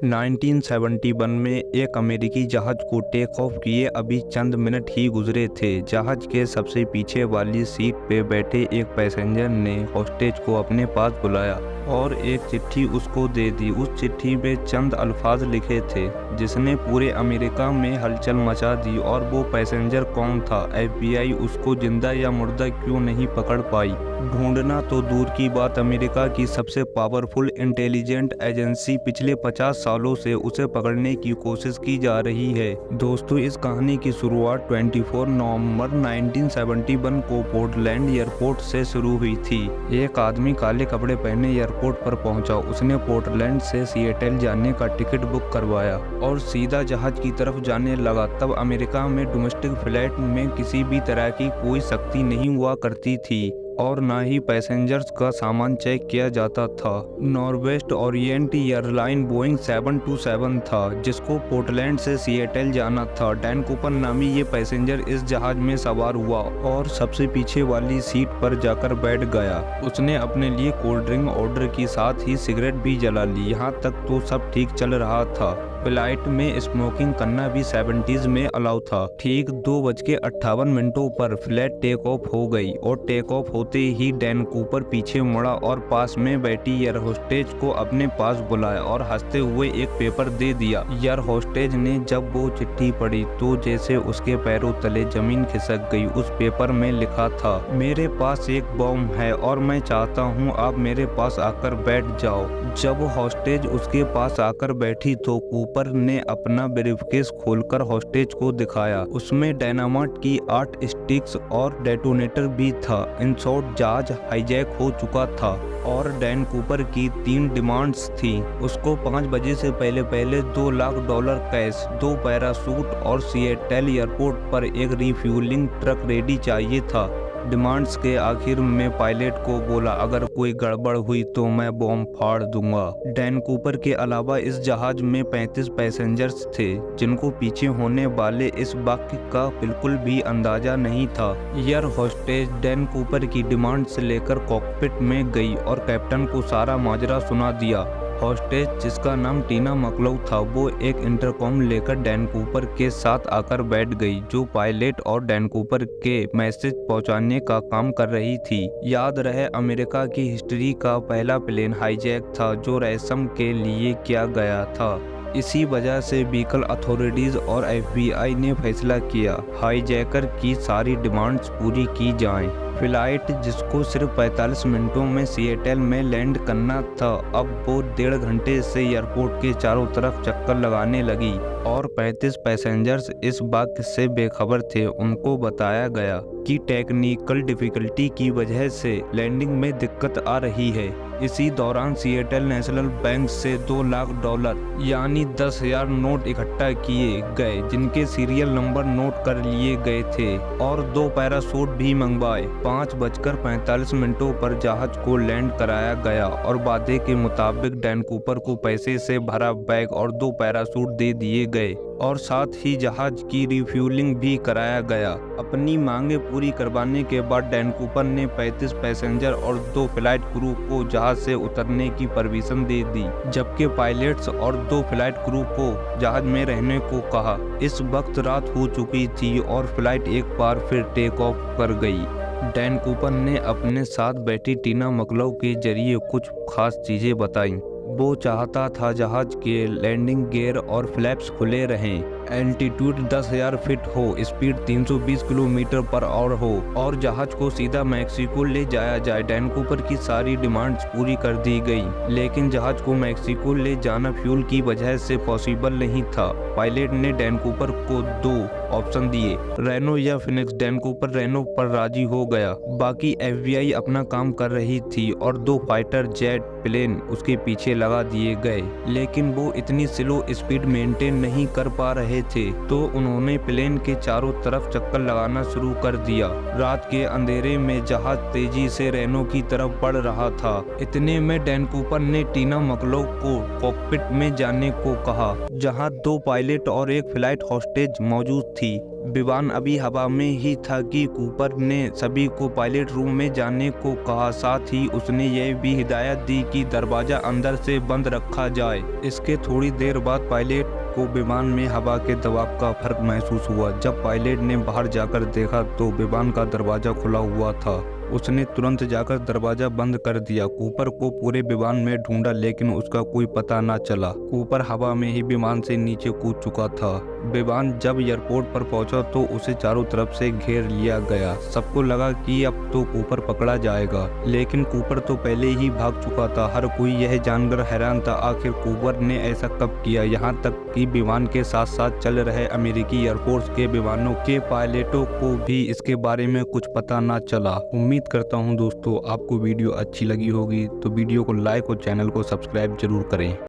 1971 में एक अमेरिकी जहाज को टेक ऑफ किए अभी चंद मिनट ही गुजरे थे। जहाज के सबसे पीछे वाली सीट पे बैठे एक पैसेंजर ने हॉस्टेज को अपने पास बुलाया और एक चिट्ठी उसको दे दी। उस चिट्ठी में चंद अल्फाज लिखे थे जिसने पूरे अमेरिका में हलचल मचा दी। और वो पैसेंजर कौन था? FBI उसको जिंदा या मुर्दा क्यों नहीं पकड़ पाई? ढूंढना तो दूर की बात, अमेरिका की सबसे पावरफुल इंटेलिजेंट एजेंसी पिछले 50 सालों से उसे पकड़ने की कोशिश की जा रही है। दोस्तों, इस कहानी की शुरुआत 24 नवंबर 1971 को पोर्टलैंड एयरपोर्ट से शुरू हुई थी। एक आदमी काले कपड़े पहने एयरपोर्ट पर पहुंचा। उसने पोर्टलैंड से सिएटल जाने का टिकट बुक करवाया और सीधा जहाज की तरफ जाने लगा। तब अमेरिका में डोमेस्टिक फ्लाइट में किसी भी तरह की कोई सख्ती नहीं हुआ करती थी और ना ही पैसेंजर्स का सामान चेक किया जाता था। नॉर्वेस्ट ओरिएंट एयरलाइन बोइंग 727 था जिसको पोर्टलैंड से सिएटल जाना था। डैन कूपर नामी ये पैसेंजर इस जहाज में सवार हुआ और सबसे पीछे वाली सीट पर जाकर बैठ गया। उसने अपने लिए कोल्ड ड्रिंक ऑर्डर की, साथ ही सिगरेट भी जला ली। यहाँ तक तो सब ठीक चल रहा था। फ्लाइट में स्मोकिंग करना भी 70s में अलाउ था। ठीक 2:58 पर फ्लाइट टेक ऑफ हो गई और टेक ऑफ होते ही डैन कूपर पीछे मुड़ा और पास में बैठी एयर होस्टेज को अपने पास बुलाया और हंसते हुए एक पेपर दे दिया। एयर होस्टेज ने जब वो चिट्ठी पढ़ी तो जैसे उसके पैरों तले जमीन खिसक गई। उस पेपर में लिखा था, मेरे पास एक बॉम्ब है और मैं चाहता हूँ आप मेरे पास आकर बैठ जाओ। जब होस्टेज उसके पास आकर बैठी तो कूपर ने अपना ब्रीफकेस खोलकर होस्टेज को दिखाया। उसमें डायनामाइट की 8 स्टिक्स और डेटोनेटर भी था। इन शॉर्ट, जहाज हाईजैक हो चुका था और डैन कूपर की 3 डिमांड्स थी। उसको 5 बजे से पहले $2 लाख कैश, 2 पैराशूट और सिएटल एयरपोर्ट पर एक रिफ्यूलिंग ट्रक रेडी चाहिए था। डिमांड्स के आखिर में पायलट को बोला, अगर कोई गड़बड़ हुई तो मैं बॉम्ब फाड़ दूंगा। डैन कूपर के अलावा इस जहाज में 35 पैसेंजर्स थे जिनको पीछे होने वाले इस वाक्य का बिल्कुल भी अंदाजा नहीं था। एयर होस्टेज डैन कूपर की डिमांड्स लेकर कॉकपिट में गई और कैप्टन को सारा माजरा सुना दिया। हॉस्टेज, जिसका नाम टीना मकलौ था, वो एक इंटरकॉम लेकर डैन कूपर के साथ आकर बैठ गई, जो पायलट और डैन कूपर के मैसेज पहुंचाने का काम कर रही थी। याद रहे, अमेरिका की हिस्ट्री का पहला प्लेन हाईजैक था जो रैंसम के लिए किया गया था। इसी वजह से व्हीकल अथॉरिटीज और FBI ने फैसला किया हाईजैकर की सारी डिमांड्स पूरी की जाएं। फ्लाइट, जिसको सिर्फ 45 मिनटों में सिएटल में लैंड करना था, अब वो 1.5 घंटे से एयरपोर्ट के चारों तरफ चक्कर लगाने लगी और 35 पैसेंजर्स इस बात से बेखबर थे। उनको बताया गया कि टेक्निकल डिफिकल्टी की वजह से लैंडिंग में दिक्कत आ रही है। इसी दौरान सिएटल नेशनल बैंक से $2 लाख यानी 10,000 नोट इकट्ठा किए गए जिनके सीरियल नंबर नोट कर लिए गए थे और 2 पैराशूट भी मंगवाए। 5:45 पर जहाज को लैंड कराया गया और वादे के मुताबिक डैन कूपर को पैसे से भरा बैग और 2 पैराशूट दे दिए गए और साथ ही जहाज की रिफ्यूलिंग भी कराया गया। अपनी मांगे पूरी करवाने के बाद डैन कूपर ने 35 पैसेंजर और 2 फ्लाइट क्रू को जहाज से उतरने की परमिशन दे दी, जबकि पायलट्स और 2 फ्लाइट क्रू को जहाज में रहने को कहा। इस वक्त रात हो चुकी थी और फ्लाइट एक बार फिर टेक ऑफ कर गई। डैन कूपर ने अपने साथ बैठी टीना मकलौ के जरिए कुछ खास चीजें बताई। वो चाहता था जहाज के लैंडिंग गियर और फ्लैप्स खुले रहें, एल्टीट्यूड 10,000 फीट हो, स्पीड 320 किलोमीटर पर आवर हो और जहाज को सीधा मैक्सिको ले जाया जाए। डैन कूपर की सारी डिमांड्स पूरी कर दी गई, लेकिन जहाज को मैक्सिको ले जाना फ्यूल की वजह से पॉसिबल नहीं था। पायलट ने डैन कूपर को 2 ऑप्शन दिए, रेनो या फिनिक्स। डैन कूपर रेनो पर राजी हो गया। बाकी FBI अपना काम कर रही थी और 2 फाइटर जेट प्लेन उसके पीछे लगा दिए गए, लेकिन वो इतनी स्लो स्पीड मेंटेन नहीं कर पा रहे थे, तो उन्होंने प्लेन के चारों तरफ चक्कर लगाना शुरू कर दिया। रात के अंधेरे में जहाज तेजी से रेनो की तरफ बढ़ रहा था। इतने में डैन कूपर ने टीना मकलौ को कॉकपिट में जाने को कहा, जहां 2 पायलट और एक फ्लाइट होस्टेज मौजूद थी। विमान अभी हवा में ही था कि कूपर ने सभी को पायलट रूम में जाने को कहा। साथ ही उसने यह भी हिदायत दी कि दरवाज़ा अंदर से बंद रखा जाए। इसके थोड़ी देर बाद पायलट को विमान में हवा के दबाव का फर्क महसूस हुआ। जब पायलट ने बाहर जाकर देखा तो विमान का दरवाज़ा खुला हुआ था। उसने तुरंत जाकर दरवाज़ा बंद कर दिया। कूपर को पूरे विमान में ढूंढा लेकिन उसका कोई पता न चला। कूपर हवा में ही विमान से नीचे कूद चुका था। विमान जब एयरपोर्ट पर पहुंचा तो उसे चारों तरफ से घेर लिया गया। सबको लगा कि अब तो कूपर पकड़ा जाएगा, लेकिन कूपर तो पहले ही भाग चुका था। हर कोई यह जानकर हैरान था आखिर कूपर ने ऐसा कब किया। यहाँ तक कि विमान के साथ साथ चल रहे अमेरिकी एयरफोर्स के विमानों के पायलटों को भी इसके बारे में कुछ पता न चला। उम्मीद करता हूँ दोस्तों आपको वीडियो अच्छी लगी होगी, तो वीडियो को लाइक और चैनल को सब्सक्राइब जरूर करें।